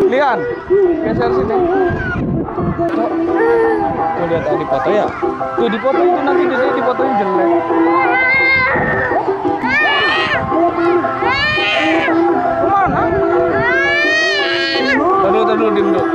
Lian, geser sini. Tuh lihat di foto ya. Tuh di foto itu nanti di fotonya jelek. Kemana? Tadi dulu diem dulu.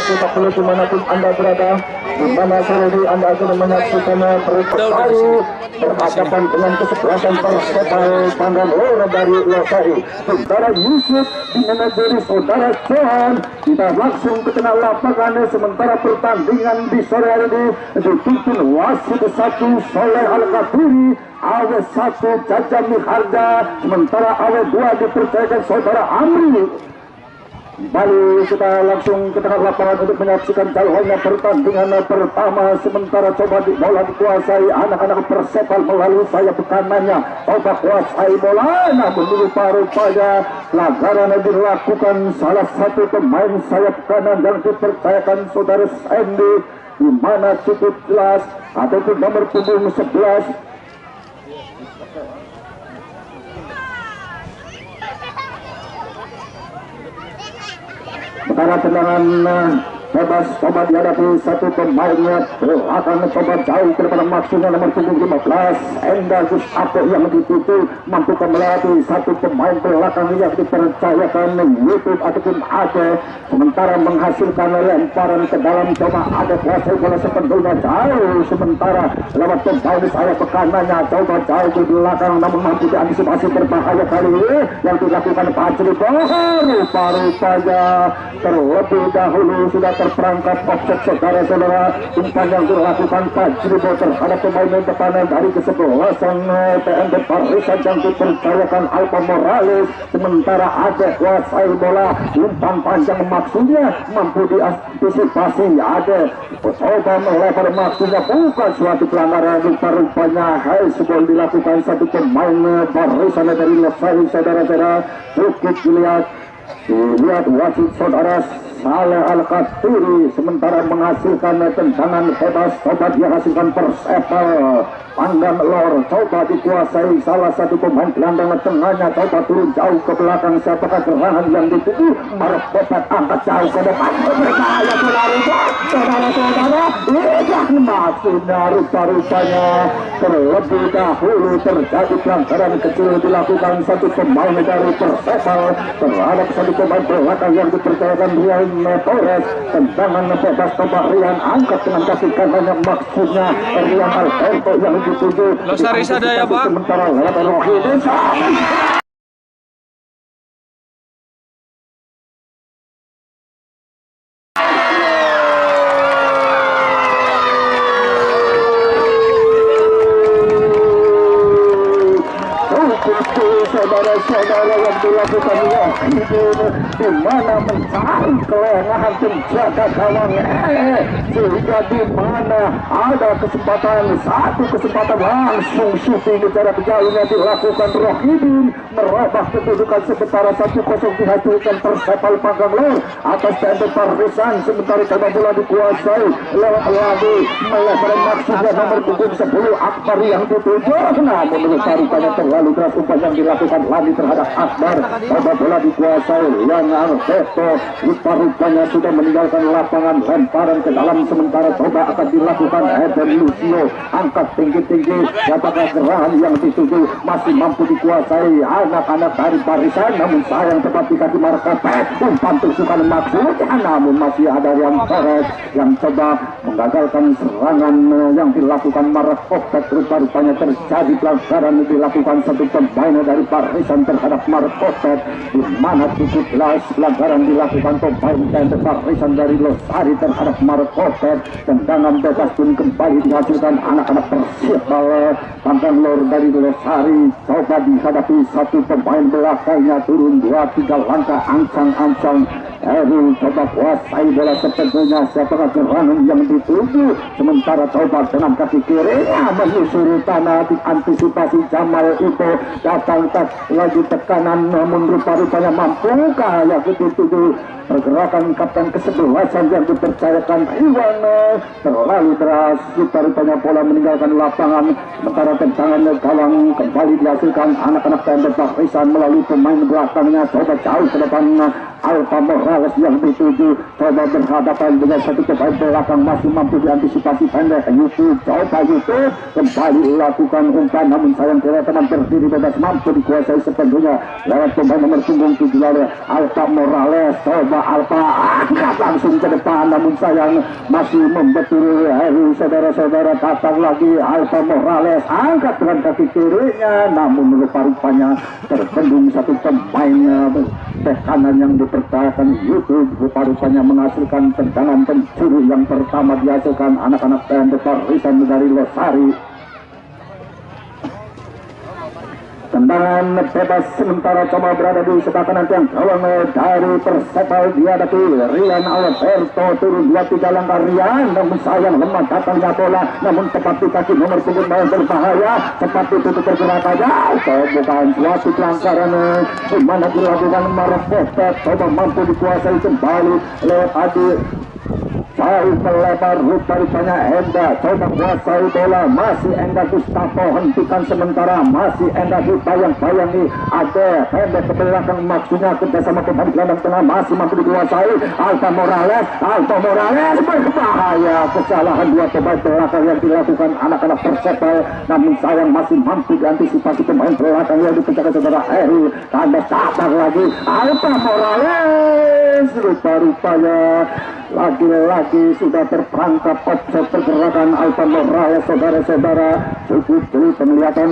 Cinta perlu dimanapun Anda berada, di mana sore ini Anda akan menyaksikannya berkali berhadapan dengan kesebelasan Persebaya Panggang Ora dari USAI. Saudara Yusuf dimenajeri saudara Johan, kita langsung ke tengah lapangan. Sementara pertandingan di sore hari ini dipimpin wasit 1 Soleh Al-Qadiri, Awe 1 Jaja Miharja, sementara Awe 2 dipercayakan saudara Amri. Kembali kita langsung ke tengah lapangan untuk menyaksikan jalannya pertandingan pertama. Sementara coba bola dikuasai anak-anak Persebaya melalui sayap kanannya. Coba kuasai bola, namun rupa-rupanya pelanggaran dilakukan salah satu pemain sayap kanan yang dipercayakan saudara Sandy, di mana cukup jelas ataupun nomor punggung 11. Sementara tendangan bebas coba dihadapi satu pemainnya akan coba jauh ke depan, maksudnya nomor punggung 15 Enda Gus Apo yang ditutup mampu melewati satu pemain belakang yang dipercayakan YouTube ataupun Ade, sementara menghasilkan lemparan ke dalam. Coba ada kuasai bola sepenuhnya jauh, sementara lewat pemain sayap kanannya coba jauh ke belakang, namun mampu diantisipasi berbahaya kali ini yang dilakukan Pak Jeli. Rupa-rupanya terlebih dahulu sudah terperangkap offset saudara-saudara. Umpan yang dilakukan Tajribo terhadap pemain depan dari kesebelasan TNB Parisan yang dipercayakan Alfa Morales. Sementara Ade kuasai bola, umpan panjang maksudnya mampu diantisipasi. Ade coba melebar maksudnya, bukan suatu pelanggaran. Rupanya sebelum dilakukan satu pemain Parisan dari Losari saudara-saudara. Cukup dilihat wasit saudara Saleh Al-Qatiri, sementara menghasilkan tendangan bebas. Coba dia hasilkan persepel Pandan Lor, coba dikuasai salah satu pemain gelandang tengahnya, coba turun jauh ke belakang. Siapakah gerangan yang dituju? Marok Bopat angkat jauh ke depan, berbahaya saudara-saudara. Lihat maksudnya rupanya terlebih dahulu terjadi pelanggaran kecil dilakukan satu pemain dari Persepal terhadap satu pemain belakang yang dipercayakan Rian Torres. Tendangan bebas coba Rian angkat dengan kaki kanannya, maksudnya Rian Alberto yang dituju. Losari Sadaya, Pak. Sementara lewat Rohidi. Saudara-saudara yang dilakukan Rohidi di mana mencari kelengahan penjaga gawang sehingga di mana ada satu kesempatan langsung shooting jarak jauhnya dilakukan Rohidi, merubah kedudukan sementara 1-0 dihasilkan Persepal Panggang Lor atas TNB Parisan. Sementara coba bola dikuasai lewat lagi melebar maksudnya nomor punggung 10 Akbar yang dituju, namun rupanya terlalu keras umpan yang dilakukan lagi terhadap Akbar. Coba bola dikuasai yang Alberto, rupanya sudah meninggalkan lapangan, lemparan ke dalam. Sementara coba akan dilakukan Eden Lucio, angkat tinggi-tinggi. Siapakah gerangan yang dituju? Masih mampu dikuasai anak-anak dari Parisan, namun sayang tepat di kaki marka Pet. Umpan tusukan maksudnya, namun masih ada yang Torres yang coba menggagalkan serangan yang dilakukan Marco Pet. Rupanya terjadi pelanggaran dilakukan satu pemain dari Parisan terhadap Marco Pet, di mana 17 pelanggaran dilakukan pemain dari Parisan dari Losari terhadap Marco Pet. Tendangan bebas pun kembali dihasilkan anak-anak Persipal Panggang Lor dari Losari. Coba dihadapi satu pemain belakangnya, turun 2-3 langkah ancang-ancang. Eril coba kuasai bola sepenuhnya. Siapakah gerangan yang dituju? Sementara coba dengan kaki kiri menyusuri tanah, diantisipasi Jamal itu datang lagi tekanan, namun rupanya mampukah yang dituju? Pergerakan kapten ke-11 yang dipercayakan Iwan terlalu deras, rupanya bola meninggalkan lapangan. Sementara tendangan gawang kembali dihasilkan anak-anak TNB Parisan melalui pemain belakangnya. Coba jauh ke depan Alfa Morales yang dituju, coba berhadapan dengan satu pemain belakang, masih mampu diantisipasi pendek. Yusuf kembali lakukan umpan, namun sayang teman berdiri bebas, mampu dikuasai sepenuhnya lewat pemain nomor punggung 7 Alfa Morales. Coba Alfa angkat langsung ke depan, namun sayang masih membetul saudara-saudara. Datang lagi Alfa Morales, angkat dengan kaki kirinya, namun rupanya terbendung satu pemain bek kanan yang dipercayakan YouTube. Rupanya menghasilkan tendangan pencuri yang pertama dihasilkan anak-anak TNB Parisan dari Losari. Tendangan bebas sementara coba berada di sebelah kanan tiang gawang dari Persepal, dihadapi Rian Alberto, turun 2-3 langkah Rian, namun sayang lemah datangnya bola, namun tepat di kaki nomor punggung berbahaya, cepat ditutup pergerakannya. Bukan suatu pelanggaran di mana dilakukan Marok Botet. Coba mampu dikuasai kembali lewat Adi, jauh melebar, rupanya Enda coba kuasai bola, masih Enda Gustavo hentikan sementara, masih Enda dibayang-bayangi, ada pendek ke belakang, maksudnya kerjasama pemain gelandang tengah masih mampu dikuasai Alfa Morales berbahaya. Kesalahan dua pemain belakang yang dilakukan anak-anak Persepal, namun sayang masih mampu diantisipasi pemain belakang yang dipencakan saudara Eril. Tanda sabar lagi Alfa Morales, rupanya lagi-lagi sudah terperangkap offset pergerakan Alfa Morales, saudara-saudara. Cukup dari penglihatan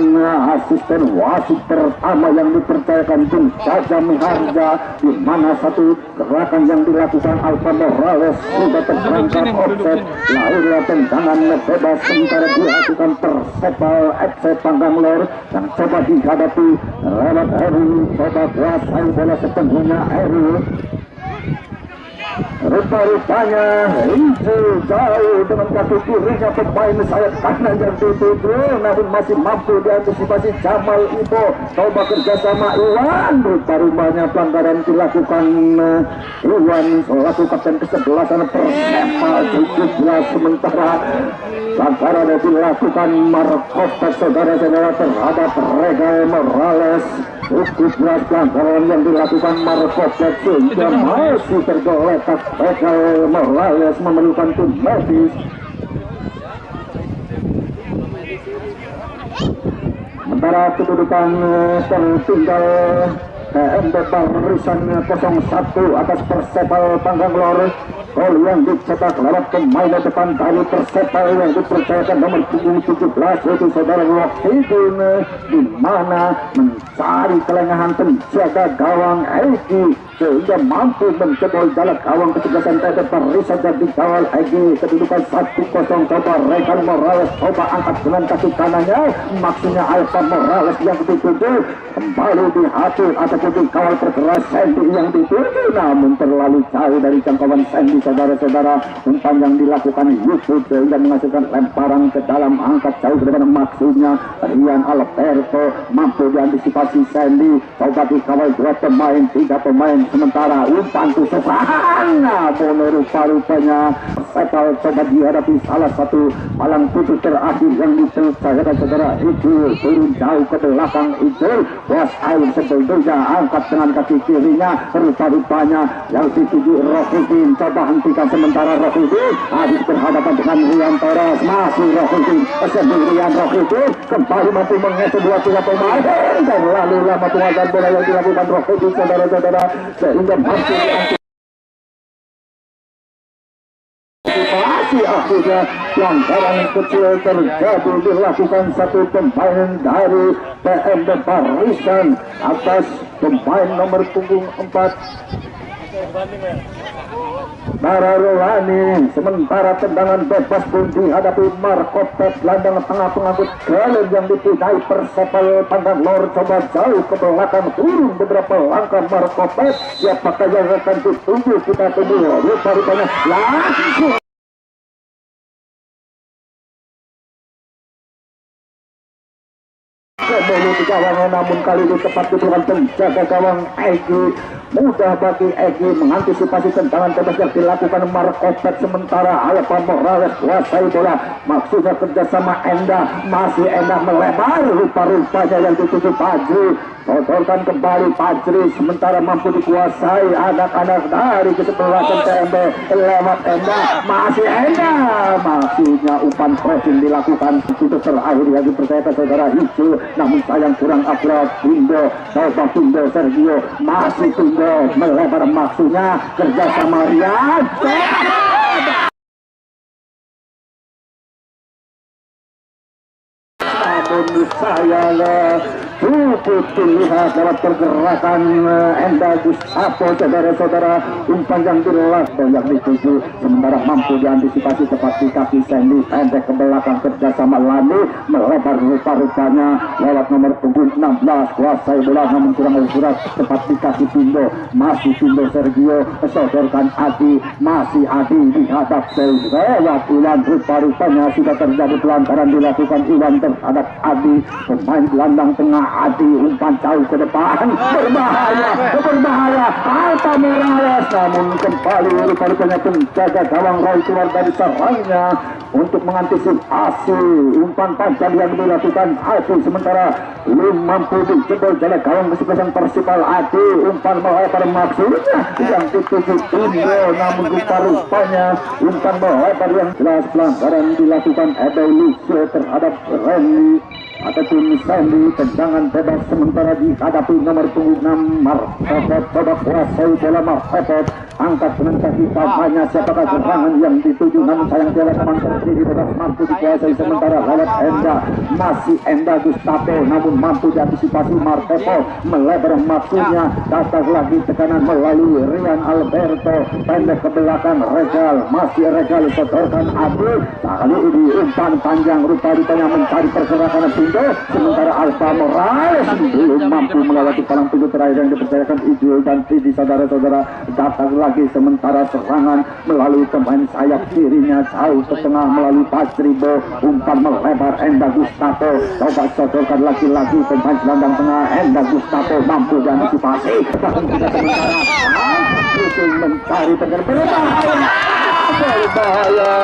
asisten wasit pertama yang dipercayakan tim Jaja Miharja, di mana satu gerakan yang dilakukan Alfa Morales sudah terperangkap offset. Lahirlah tendangan bebas sementara dilakukan Persepal FC Pangganglor yang coba dihadapi lewat Heru, coba kuasai bola sepenuhnya Heru. Rupa-rupanya hijau jauh dengan kaki kirinya pemain sayap kanan yang dituju, namun masih mampu diantisipasi Jamal Ibo. Coba kerjasama Iwan, rupa-rupanya pelanggaran dilakukan Iwan selaku kapten ke-11 Persepal. Cukup jelas sementara pelanggaran yang dilakukan Markopet, saudara-saudara, terhadap Regal Morales. Cukup jelas pelanggaran yang dilakukan Markopet sehingga masih tergeletak. Regal Morales memerlukan tim medis. Sementara kedudukan tertinggal TMB barisan 01 atas Persepal Pangganglor. Gol yang dicetak lewat pemain depan dari Persepal yang dipercayakan nomor 17 yaitu saudara Rohidin, di mana mencari kelengahan penjaga gawang Egi sehingga mampu menjebol dalam gawang kesebelasan TMB barisan dan dikawal Egi. Kedudukan 1-0. Coba Regal Morales coba angkat dengan kaki kanannya, maksudnya Alfa Morales yang dituju kembali diatur ataupun dikawal pergerak Sandy yang dituju, namun terlalu jauh dari jangkauan Sandy, saudara-saudara. Umpan yang dilakukan Yusuf sehingga menghasilkan lemparan ke dalam angkat jauh daripada maksudnya Rian Alberto, mampu diantisipasi Sandy. Coba dikawal 2 pemain, 3 pemain, sementara umpan tusukan, namun rupa-rupanya Persepal coba dihadapi salah satu palang putus terakhir yang dipercayakan saudara Ijul, turun jauh ke belakang Ijul, was air sebelumnya angkat dengan kaki kirinya, rupa-rupanya yang dituju Rohidin. Coba hentikan sementara Rohidin, habis berhadapan dengan Rian Torres, masih Rohidin sendirian. Rohidin kembali mampu mengetuk 2-3 pemain dan lalu lama penguasaan bola yang dilakukan Rohidin, saudara-saudara, sehingga mampu akhirnya pelanggaran kecil terjadi dilakukan satu pemain dari TMB barisan atas pemain nomor punggung 4 Bararolani. Sementara tendangan bebas pun dihadapi Markopet, gelandang tengah pengangkut galon yang dipinai Persepal Pangganglor. Coba jauh ke belakang, turun beberapa langkah Markopet. Siapakah yang akan dituju, kita tunggu. Rupa-rupanya langsung menuju ke gawang, namun kali ini tepat diberikan penjaga gawang Egi. Mudah bagi Egi mengantisipasi tendangan bebas yang dilakukan Markopet. Sementara Alfa Morales kuasai bola, maksudnya kerjasama Enda, masih Enda melebar, rupa-rupanya yang dituju Fajri. Sodorkan kembali Fajri, sementara mampu dikuasai anak-anak dari kesebelasan TMB lewat Enda, masih Enda, maksudnya umpan crossing dilakukan untuk terakhir yang dipercayakan saudara Hijau, namun sayang kurang akurat. Tindo, coba Tindo Sergio, masih Tindo melebar, maksudnya kerjasama Rian. Namun sayang cukup dilihat lewat pergerakan Enda Gustavo, saudara-saudara. Umpan yang dilakukan yang dituju, sementara mampu diantisipasi tepat di kaki Sandy, pendek ke belakang kerjasama Lani, melebar rupa-rupanya lewat nomor punggung 16 kuasai bola, namun kurang akurat tepat di kaki Tindo, masih Tindo Sergio, sodorkan Adi, masih Adi dihadap lewat Iwan. Rupa-rupanya sudah terjadi pelanggaran dilakukan Iwan terhadap Adi, pemain gelandang tengah Adi. Umpan jauh ke depan, berbahaya Alfa Morales, namun kembali rupa-rupanya penjaga gawang Roy keluar dari sarangnya untuk mengantisipasi umpan panjang yang dilakukan Adi. Sementara belum mampu dijebol jalan gawang kesebelasan Persipal. Adi umpan melebar, maksudnya yang dituju Tindo, namun rupa-rupanya umpan melebar yang jelas pelanggaran dilakukan Ebelisio terhadap Randy. ataupun Sandy. Tendangan bebas sementara dihadapi nomor punggung 6 Marhepot. Coba kuasai bola Marhepot, angkat dengan kaki kampanye. Siapakah serangan yang dituju, namun sayang bola teman berdiri bebas mampu dikuasai sementara lewat Enda. Masih Enda Gustavo, namun mampu diantisipasi Marhepot. Melebar maksudnya, datang lagi tekanan melalui Rian Alberto, pendek ke belakang Regal. Masih Regal setorkan Abdul. Kali ini umpan panjang, rupanya mencari pergerakan pintu. Sementara Alfa Morales belum mampu melewati palang pintu terakhir yang dipercayakan Ijul dan Fidi. Saudara-saudara, datang lagi sementara serangan melalui pemain sayap kirinya jauh ke tengah melalui Pasribo. Umpan melebar Enda Gustavo, coba sodorkan lagi-lagi pemain gelandang tengah Enda Gustavo mampu diantisipasi. Bahkan tidak sementara mencari berbahaya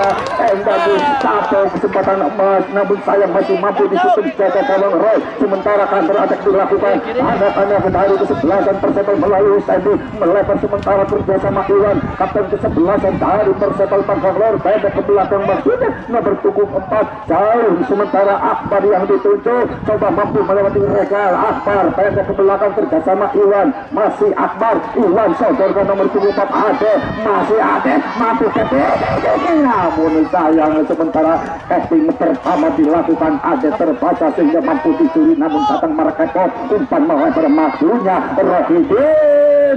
Enda Gustavo, kesempatan emas, namun saya masih mampu disusun jaga gawang Roy. Sementara counter attack dilakukan anak-anak dari kesebelasan Persebaya melalui Sandy, melebar sementara kerjasama Iwan, kapten kesebelasan dari Persebaya Bangalore, pendek ke belakang maksudnya nomor punggung 4 jauh. Sementara Akbar yang dituju, coba mampu melewati Regal. Akbar pendek ke belakang kerjasama Iwan, masih Akbar. Iwan sodorkan nomor punggung 4 Ade, masih Ade mampu ke namun sayang sementara casting pertama dilakukan Ade terbaca sehingga mampu dicuri, namun datang Marhepot. Umpan melebar maksudnya Rohide,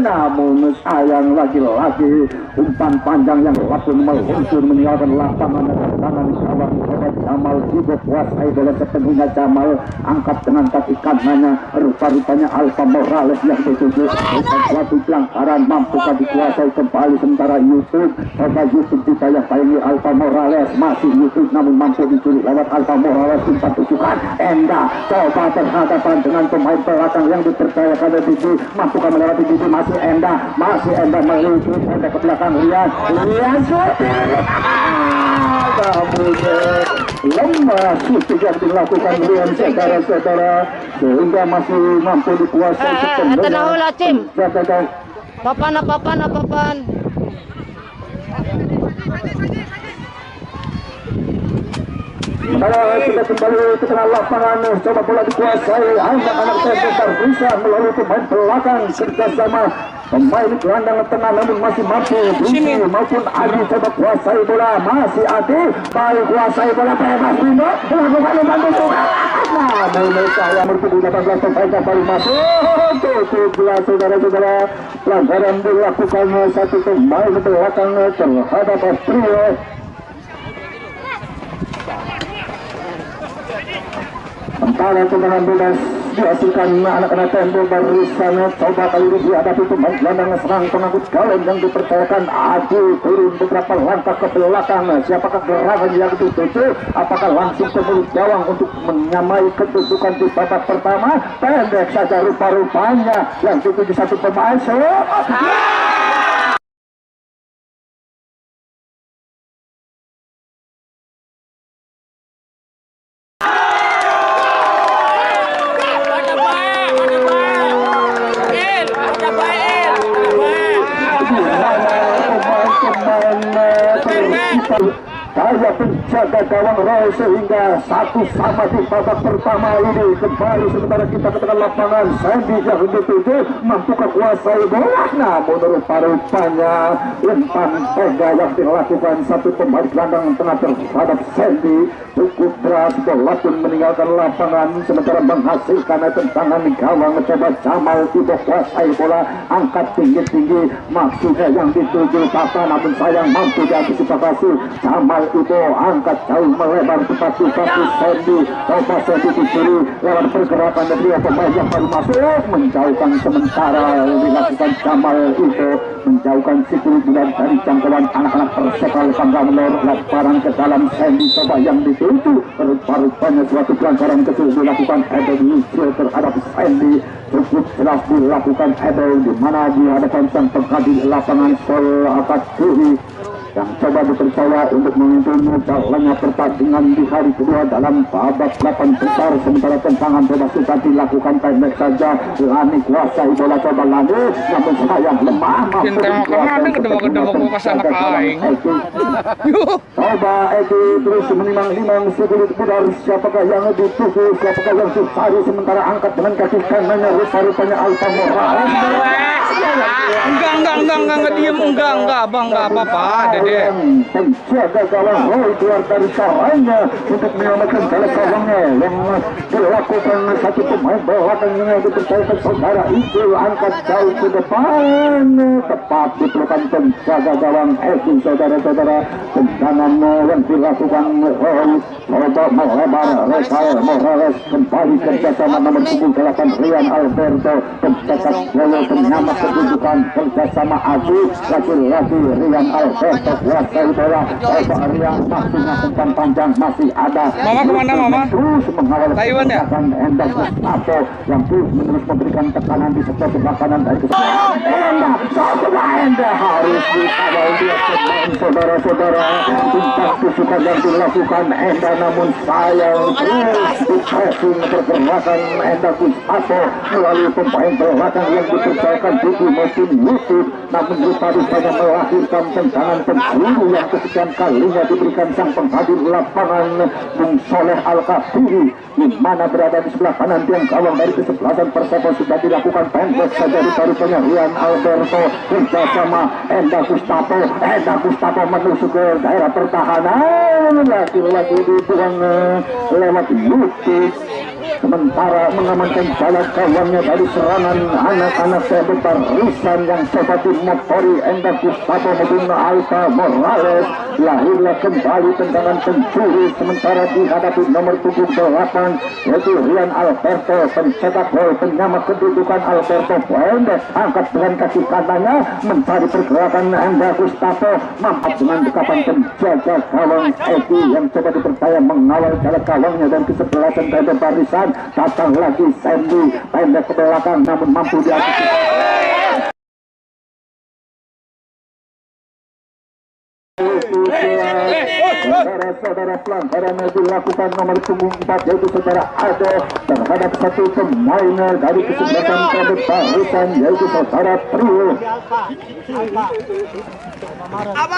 namun sayang lagi-lagi umpan panjang yang langsung meluncur meninggalkan lapangan dengan tangan kawan Jamal. Juga kuasai bola sepenuhnya Jamal, angkat dengan kaki kanannya. Rupa-rupanya Alfa Morales yang dituju. Bukan suatu pelanggaran, mampukah dikuasai kembali sementara Yusuf. Coba Yusuf dipayang-payangi Alfa Morales, masih Yusuf namun mampu dicuri lewat Alfa Morales. Umpan tujukan Enda, coba berhadapan dengan pemain belakang yang dipercayakan Didi. Mampukah melewati Didi, masih Enda meluncur Enda ke belakang Rian lemah sudah yang dilakukan Rian saudara-saudara, sehingga masih mampu dikuasai sepenuhnya. Papan. Kalau sudah kembali ke tengah lapangan, coba bola dikuasai anak-anak Tegar bisa melalui pemain belakang kerjasama pemain gelandang tengah, namun masih mampu Brusi maupun Adi. Coba kuasai bola, masih Adi baik kuasai bola bebas Bino melakukan umpan tujukan, namun saya berpukul 18 pemain baru masuk 17 saudara-saudara. Pelanggaran dilakukannya satu pemain belakang terhadap Trio. Sementara tendangan bebas dihasilkan anak-anak Tempo barisan. Coba kali ini dihadapi pemain gelandang serang pengangkut galon yang dipercayakan Adi, turun beberapa langkah ke belakang. Siapakah gerangan yang dituju? Apakah langsung ke mulut gawang untuk menyamai kedudukan di babak pertama? Pendek saja rupa-rupanya yang dituju satu pemain. Daya penjaga gawang Roy sehingga 1-1 di babak pertama ini. Kembali sementara kita ke tengah lapangan, Sandy yang dituju mampukah kuasai bola, namun rupa-rupanya umpan tega yang dilakukan satu pemain gelandang tengah terhadap Sandy cukup berat. Bola pun meninggalkan lapangan sementara menghasilkan tendangan gawang. Coba Jamal tidak kuasai bola, angkat tinggi-tinggi maksudnya yang dituju Tata, namun sayang mampu diantisipasi Jamal itu angkat jauh melebar tetapi Sandy. Coba Sandy dicuri lewat pergerakan dari pemain yang baru masuk, menjauhkan sementara dilakukan Jamal itu, menjauhkan si kulit bulan dari jangkauan anak-anak Persebaya Bangalore. Lemparan ke dalam Sandy, coba yang dituju rupa-rupanya suatu pelanggaran kecil dilakukan Hebel Lucil terhadap Sandy. Cukup jelas dilakukan Hebel di mana di hadapan sang penghadir lapangan Sol Akad Kiri. yang coba dipercaya untuk memimpin jalannya pertandingan di hari kedua dalam babak 8 besar. Sementara tendangan bebas sudah dilakukan pendek saja. Lani kuasai bola, coba Lani, namun sayang lemah. Cinta kemana kedua-kedua gua kesana kain. Coba Edi terus menimang-nimang segelit pudar, siapakah yang dituju, siapakah yang dicari. Sementara angkat dengan kaki kanannya rupa-rupanya Alfa Morales. Enggak diem, enggak bang, enggak apa-apa, Dede. Penjaga gawang Roy keluar dari sarangnya untuk menyelamatkan bola gawangnya yang dilakukan satu pemain belakangnya yang dipercayakan saudara itu, angkat jauh ke depan, tepat di pelukan penjaga gawang Edi. Saudara-saudara, tendangan yang dilakukan Roy coba melebar. Real Morales kembali kerjasama nomor 78 Rian Alberto, pencetak gol penyelamat kedudukan kerjasama Adi. Lagi-lagi Rian Alberto kuasai bola. Coba Rian masih melakukan panjang, masih ada. Mama kemana Mama? Terus mengawal Taiwan ya? Endang Gustavo yang terus menerus memberikan tekanan di sebelah kanan dari Endang harus dikawal dia pemain. Saudara-saudara, bintang tusukan yang dilakukan Endang, namun sayang terus di pressing pergerakan Endang Gustavo melalui pemain belakang yang dipercayakan di musim YouTube, namun rupa-rupanya melahirkan tendangan penjuru yang kesekian kalinya diberikan sang penghadir lapangan Bung Soleh Al-Kafiri, di mana berada di sebelah kanan tiang gawang dari kesebelasan Persebo. Sudah dilakukan pendek saja rupa-rupanya Rian Alberto bersama Endang Gustavo menusuk ke daerah pertahanan, lagi-lagi dibuang lewat YouTube. Sementara mengamankan jalan gawangnya dari serangan anak-anak sebentar Risan yang coba dimotori Endang Gustavo maupun Alfa Morales. Lahirlah kembali tendangan pencuri, sementara dihadapi nomor 78 yaitu Rian Alberto, pencetak gol penyelamat kedudukan. Alberto pendek angkat dengan kaki kanannya mencari pergerakan Endang Gustavo, mampat dengan dekapan penjaga gawang Edi yang coba dipercaya mengawal jalan gawangnya dan kesebelasan dari barisan. Datang lagi Sandy pendek ke belakang namun mampu diantisipasi. Saudara-saudara, pelanggaran yang dilakukan nomor punggung 4 yaitu saudara Ado terhadap satu pemain dari kesebelasan Tabet Barisan yaitu saudara Trio.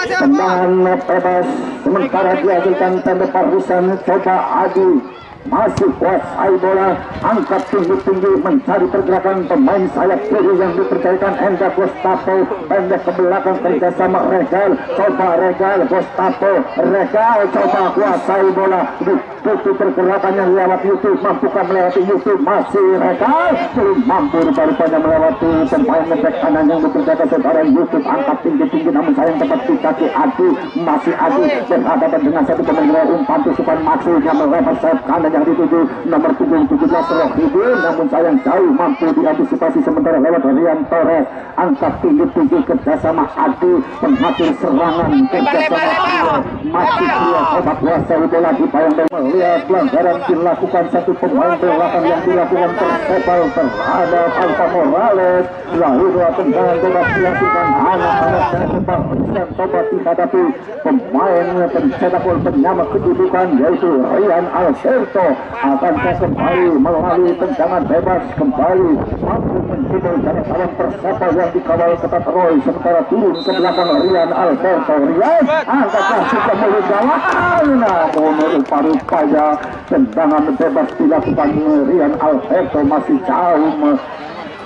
Tendangan bebas sementara dihasilkan Tabet Barisan. Coba Adi masih kuasai bola, angkat tinggi-tinggi mencari pergerakan pemain sayap kiri yang dipercayakan Endang Gustavo, pendek ke belakang kerjasama Regal. Coba Regal, Gustavo, Regal coba kuasai bola, ditutup pergerakannya lewat YouTube, mampukah melewati YouTube? Masih Regal, belum mampu rupanya melewati pemain ngedek kanan yang dipercayakan saudara YouTube. Angkat tinggi-tinggi namun sayang tepat di kaki Adi, masih Adi berhadapan dengan satu pemain umpan tusukan maksudnya melebar sayap kanan yang dituju nomor punggung 17 Rohidin, namun sayang jauh mampu diantisipasi sementara lewat Rian Torres. Angkat tinggi-tinggi kerjasama Adi, penghasil serangan kerjasama masih Rio coba kuasai bola di bayang dan melihat pelanggaran dilakukan satu pemain belakang yang dilakukan Persebal terhadap Alfa Morales. Lalu dua tendangan bebas dilakukan anak-anak Persebal dan coba dihadapi pemain pencetak gol penyama kedudukan yaitu Rian Alberto. Akankah kembali melalui tendangan bebas kembali mampu menjebol jarak kawan Persebal yang dikawal ketat Roy, sementara turun ke belakang Rian Alberto. Rian angkatlah sudah melegalan, namun rupa-rupanya tendangan bebas dilakukan Rian Alberto masih jauh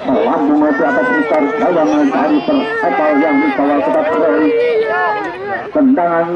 melambung di atas misal gawang dari Persebal yang dikawal ketat Roy. Tendangan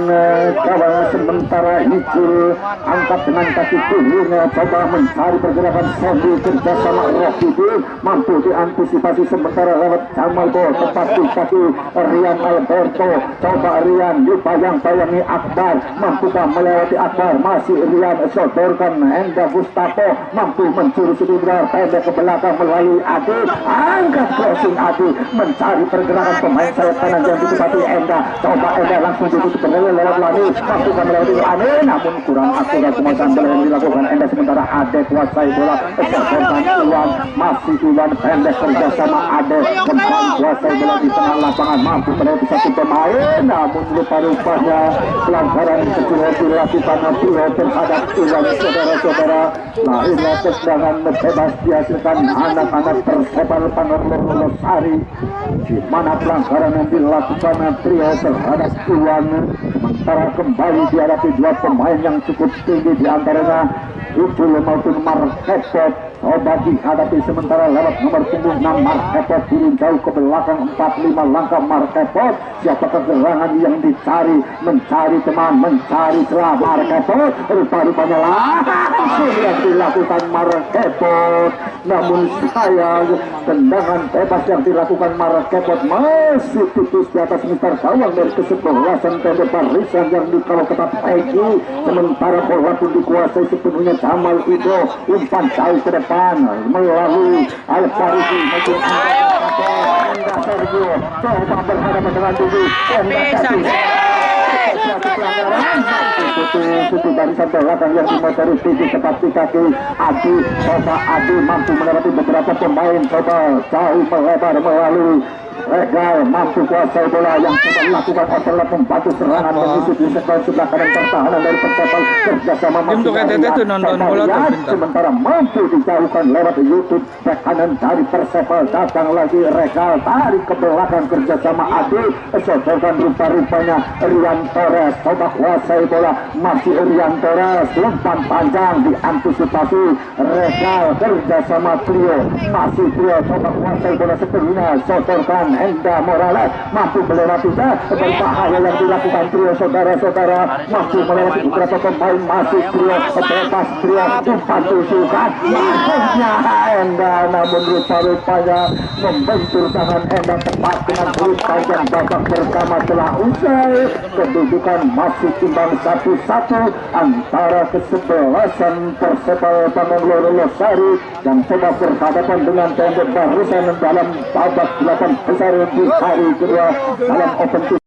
gawang sementara hijau, angkat dengan kaki kirinya coba mencari pergerakan Sandy kerjasama Rohidi, mampu diantisipasi sementara lewat Jamal Bol tepat di kaki Rian Alberto. Coba Rian dibayang-bayangi Akbar, mampukah melewati Akbar? Masih Rian sodorkan Endang Gustavo, mampu mencuri sudut pendek ke belakang melalui Adi, angkat crossing Adi mencari pergerakan pemain sayap kanan yang ditempati Enda. Coba Enda langsung ditutup lewat Lani, masukkan melewati Lani, namun kurang akurat penguasaan bola yang dilakukan Enda. Sementara Ade kuasai bola, kesepakan Iwan, masih Iwan pendek kerjasama Ade kembali kuasai bola di tengah lapangan, mampu melewati satu pemain, namun rupa-rupanya pelanggaran kecil dilakukan Trio terhadap Iwan. Saudara-saudara, lahirlah tendangan bebas dihasilkan anak-anak Persebaya Panorlo Losari, di mana pelanggaran yang dilakukan Trio terhadap Iwan, sementara kembali dihadapi dua pemain yang cukup tinggi, diantaranya Ujul maupun Markepot. Coba dihadapi sementara lewat nomor punggung 6 Markepot turun jauh ke belakang 4-5 langkah Markepot. Siapakah gerangan yang dicari, mencari teman, mencari celah Markepot, rupa-rupanya langsung yang dilakukan Markepot. Namun sayang, tendangan bebas yang dilakukan Markepot masih tipis di atas mister gawang dari kesebelasan tembok barisan yang dikawal ketat Peggy. Sementara bola pun dikuasai sepenuhnya Jamal Ido, umpan jauh ke depan melalui Al-Farizi maupun Enda Sergio. Coba berhadapan dengan Dudu Enda itu barisan belakang yang dimotori tinggi seperti kaki Adi. Coba Adi mampu melewati beberapa pemain, coba jauh melebar melalui Regal, mampu kuasai bola yang coba dilakukan adalah membantu serangan mengisi di sebelah kanan pertahanan dari Persebaya kerjasama itu nonton bola sementara mampu dijauhkan lewat YouTube back kanan dari Persebaya. Datang lagi Regal, tarik ke belakang kerjasama Adi, sodorkan rupa-rupanya Rian Torres. Coba kuasai bola, masih Rian Torres, umpan panjang diantisipasi Regal kerjasama Trio, masih Trio coba kuasai bola sepenuhnya, sodorkan Enda Morales, mampu melewatinya. Berbahaya yang dilakukan Trio, saudara-saudara, mampu melewati beberapa pemain, masih Trio bebas, Trio umpan tusukan, masuknya Enda, namun rupa-rupanya membentur tangan Enda tepat dengan peluit panjang. Babak pertama telah usai, kedudukan masih imbang 1-1 antara kesebelasan Persebaya Panorlo Losari yang coba berhadapan dengan tembok barisan dalam babak 8 besar di hari kedua dalam open